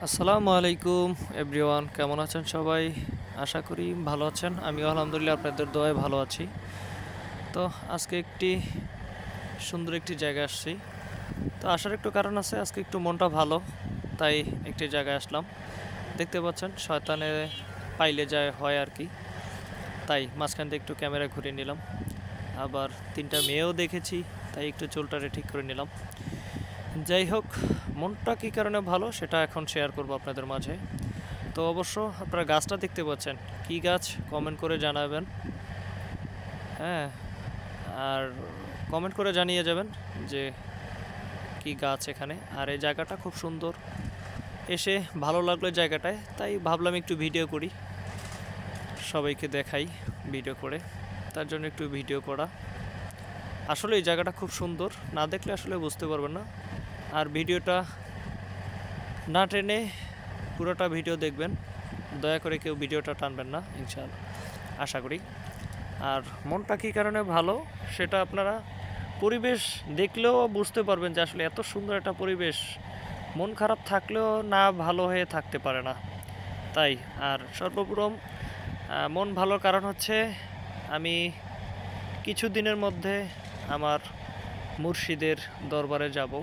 আসসালামু আলাইকুম এভরিওয়ান, কেমন আছেন সবাই? আশা করি ভালো আছেন। আমিও আলহামদুলিল্লাহ আপনাদের দোয়ায় ভালো আছি। তো আজকে সুন্দর একটি জায়গায় আসছি। তো আসার একটু কারণ আছে, আজকে একটু মনটা ভালো, তাই একটি জায়গায় আসলাম। দেখতে পাচ্ছেন শয়তানে পাইলে যায় হয় আর কি, তাই মাঝখান দিয়ে একটু ক্যামেরা ঘুরিয়ে নিলাম। আবার তিনটা মেয়েও দেখেছি, তাই একটু চুলটারে ঠিক করে নিলাম। যাই হোক, মনটা কী কারণে ভালো সেটা এখন শেয়ার করব আপনাদের মাঝে। তো অবশ্য আপনারা গাছটা দেখতে পাচ্ছেন, কি গাছ কমেন্ট করে জানাবেন। হ্যাঁ, আর কমেন্ট করে জানিয়ে যাবেন যে কি গাছ এখানে। আর এই জায়গাটা খুব সুন্দর, এসে ভালো লাগলো জায়গাটায়, তাই ভাবলাম একটু ভিডিও করি, সবাইকে দেখাই ভিডিও করে। তার জন্য একটু ভিডিও করা। আসলে এই জায়গাটা খুব সুন্দর, না দেখলে আসলে বুঝতে পারবেন না। আর ভিডিওটা না টেনে পুরোটা ভিডিও দেখবেন, দয়া করে কেউ ভিডিওটা টানবেন না ইনশাআল্লাহ, আশা করি। আর মনটা কী কারণে ভালো সেটা আপনারা পরিবেশ দেখলেও বুঝতে পারবেন যে আসলে এত সুন্দর একটা পরিবেশ মন খারাপ থাকলেও না ভালো হয়ে থাকতে পারে না। তাই আর সর্বপ্রথম মন ভালোর কারণ হচ্ছে আমি কিছুদিনের মধ্যে আমার মুর্শিদের দরবারে যাব,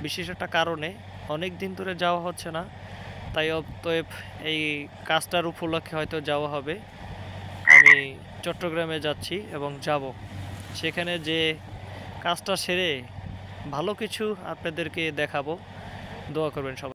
বিশেষ একটা কারণে। অনেক দিন ধরে যাওয়া হচ্ছে না, তাই অতএব এই কাজটার উপলক্ষে হয়তো যাওয়া হবে। আমি চট্টগ্রামে যাচ্ছি এবং যাব সেখানে, যে কাজটা সেরে ভালো কিছু আপনাদেরকে দেখাবো। দোয়া করবেন সবাই।